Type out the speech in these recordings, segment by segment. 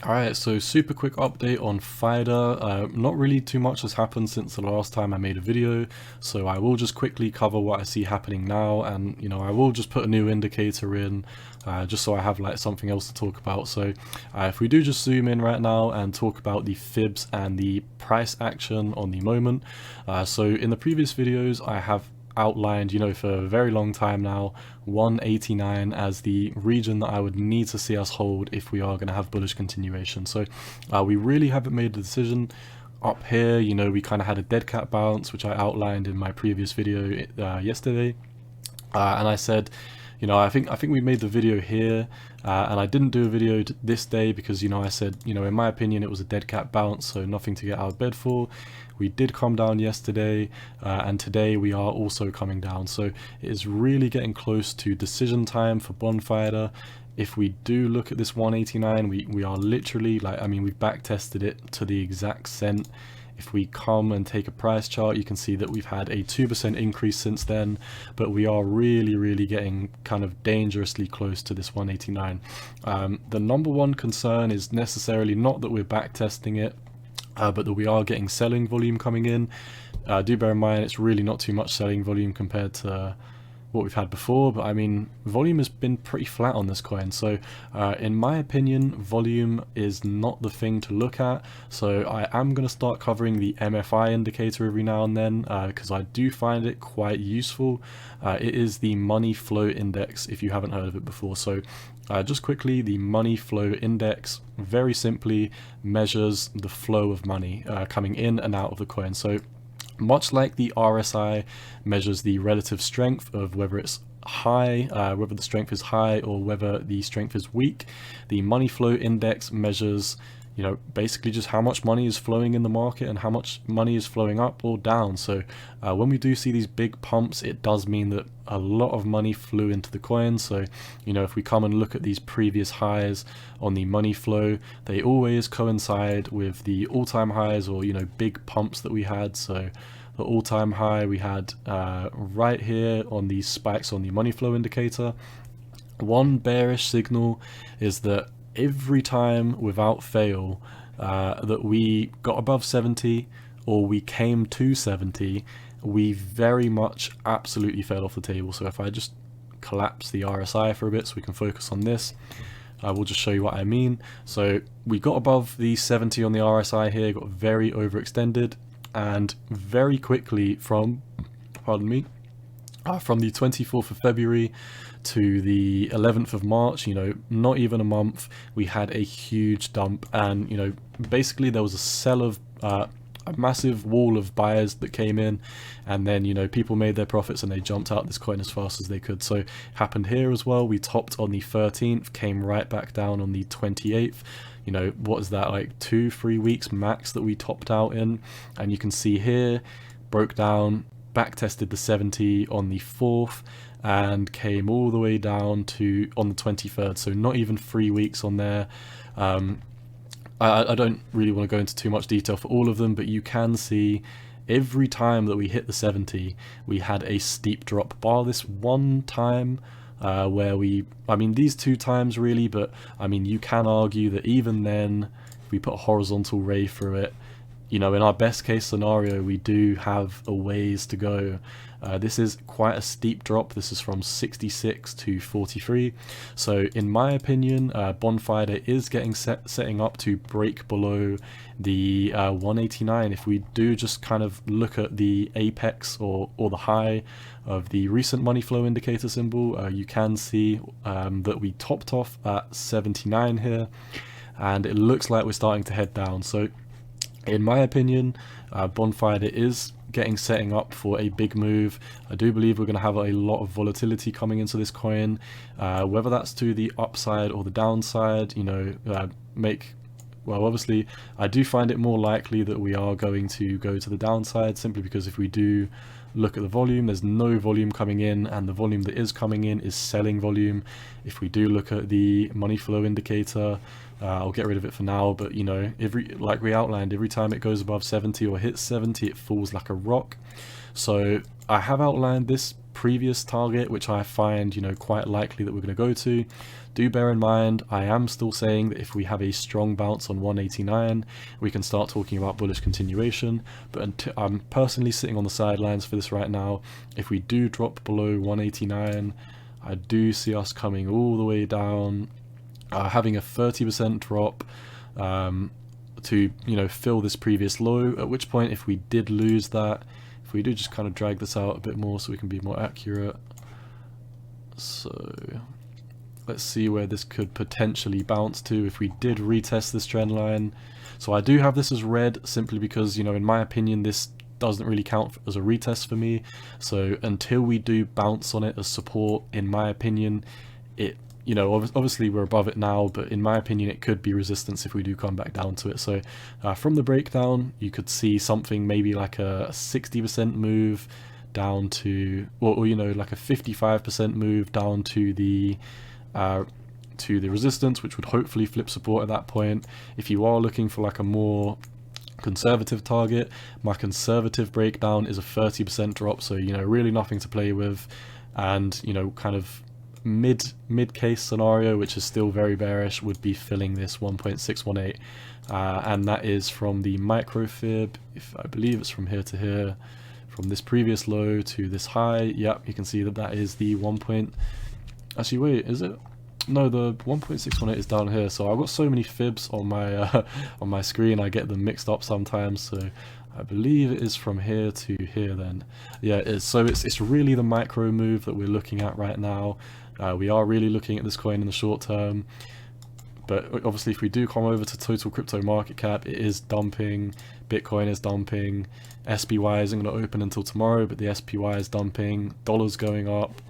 Alright, so super quick update on FIDA. Not really too much has happened since the last time I made a video, so I will just quickly cover what I see happening now, and I will just put a new indicator in, just so I have like something else to talk about. So if we do just zoom in right now and talk about the fibs and the price action on the moment. So in the previous videos I have outlined, for a very long time now, 189 as the region that I would need to see us hold if we are going to have bullish continuation. So we really haven't made a decision up here. We kind of had a dead cat bounce, which I outlined in my previous video yesterday, and I said, I think we made the video here, and I didn't do a video this day because, I said, in my opinion, it was a dead cat bounce, so nothing to get out of bed for. We did come down yesterday, and today we are also coming down. So it is really getting close to decision time for Bonfida. If we do look at this 189, we are literally, we've back tested it to the exact cent. If we come and take a price chart, you can see that we've had a 2% increase since then, but we are really getting kind of dangerously close to this 189. The number one concern is necessarily not that we're back testing it, but that we are getting selling volume coming in. Do bear in mind it's really not too much selling volume compared to what we've had before, but volume has been pretty flat on this coin. So in my opinion, volume is not the thing to look at. So I am going to start covering the MFI indicator every now and then, because I do find it quite useful. It is the money flow index, if you haven't heard of it before. So just quickly, the money flow index very simply measures the flow of money coming in and out of the coin. So much like the RSI measures the relative strength of whether it's high, whether the strength is high or whether the strength is weak, the money flow index measures, basically just how much money is flowing in the market and how much money is flowing up or down. So when we do see these big pumps, it does mean that a lot of money flew into the coin. So if we come and look at these previous highs on the money flow, they always coincide with the all-time highs or big pumps that we had. So the all-time high we had right here on these spikes on the money flow indicator. One bearish signal is that every time without fail that we got above 70 or we came to 70, we very much absolutely fell off the table. So if I just collapse the RSI for a bit so we can focus on this, I will just show you what I mean. So we got above the 70 on the RSI here, got very overextended, and very quickly from the 24th of February to the 11th of March, not even a month, we had a huge dump. And basically there was a sell of a massive wall of buyers that came in, and then people made their profits and they jumped out this coin as fast as they could. So it happened here as well. We topped on the 13th, came right back down on the 28th. What is that, like 2-3 weeks max that we topped out in? And you can see here, broke down, back tested the 70 on the 4th, and came all the way down to on the 23rd. So not even 3 weeks on there. I don't really want to go into too much detail for all of them, but you can see every time that we hit the 70, we had a steep drop, bar this one time where these two times really, but you can argue that even then, if we put a horizontal ray through it, in our best case scenario, we do have a ways to go. This is quite a steep drop. This is from 66 to 43. So in my opinion, Bonfida is setting up to break below the 189. If we do just kind of look at the apex or the high of the recent money flow indicator symbol, you can see that we topped off at 79 here, and it looks like we're starting to head down. So in my opinion, Bonfida is setting up for a big move. I do believe we're going to have a lot of volatility coming into this coin, whether that's to the upside or the downside. Obviously I do find it more likely that we are going to go to the downside, simply because if we do look at the volume, there's no volume coming in, and the volume that is coming in is selling volume. If we do look at the money flow indicator, I'll get rid of it for now, but like we outlined, every time it goes above 70 or hits 70, it falls like a rock. So I have outlined this previous target, which I find, you know, quite likely that we're going to go to. Do bear in mind, I am still saying that if we have a strong bounce on 189, we can start talking about bullish continuation, but I'm personally sitting on the sidelines for this right now. If we do drop below 189, I do see us coming all the way down, having a 30% drop to, you know, fill this previous low, at which point if we did lose that, if we do just kind of drag this out a bit more so we can be more accurate. So let's see where this could potentially bounce to if we did retest this trend line. So I do have this as red simply because, you know, in my opinion, this doesn't really count as a retest for me. So until we do bounce on it as support, in my opinion, it, you know, obviously we're above it now, but in my opinion it could be resistance if we do come back down to it. So from the breakdown you could see something maybe like a 60% move down to, or you know, like a 55% move down to the resistance, which would hopefully flip support at that point. If you are looking for like a more conservative target, my conservative breakdown is a 30% drop, so, you know, really nothing to play with. And, you know, kind of mid case scenario, which is still very bearish, would be filling this 1.618, and that is from the micro fib. If I believe it's from here to here, from this previous low to this high. Yep, you can see that that is the 1. Actually, wait, is it? No, the 1.618 is down here. So I've got so many fibs on my screen, I get them mixed up sometimes. So I believe it is from here to here then. Yeah, it is. So it's really the micro move that we're looking at right now. We are really looking at this coin in the short term. But obviously if we do come over to total crypto market cap, it is dumping, Bitcoin is dumping, SPY isn't going to open until tomorrow, but the SPY is dumping, dollar's going up,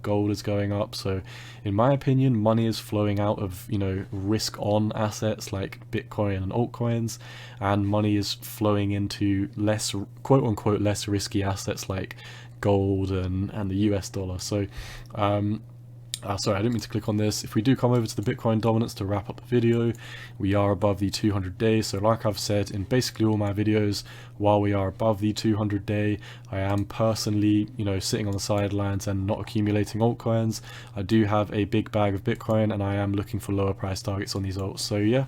gold is going up. So in my opinion, money is flowing out of, you know, risk on assets like Bitcoin and altcoins, and money is flowing into less, quote unquote, less risky assets like gold and the US dollar. So sorry, I didn't mean to click on this. If we do come over to the Bitcoin dominance to wrap up the video, we are above the 200 day. So like I've said in basically all my videos, while we are above the 200 day, I am personally, you know, sitting on the sidelines and not accumulating altcoins. I do have a big bag of Bitcoin and I am looking for lower price targets on these alts. So yeah,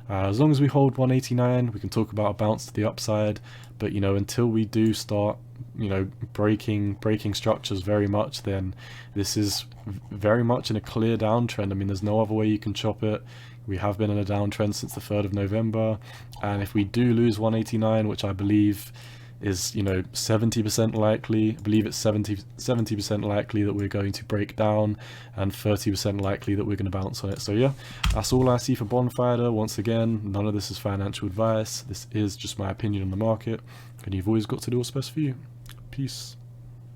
as long as we hold 189, we can talk about a bounce to the upside. But, you know, until we do start, you know, breaking structures very much, then this is very much in a clear downtrend. I mean, there's no other way you can chop it. We have been in a downtrend since the 3rd of November, and if we do lose 189, which I believe is, you know, 70% likely, I believe it's 70% likely that we're going to break down, and 30% likely that we're going to bounce on it. So yeah, that's all I see for Bonfida. Once again, none of this is financial advice. This is just my opinion on the market, and you've always got to do what's best for you. Peace.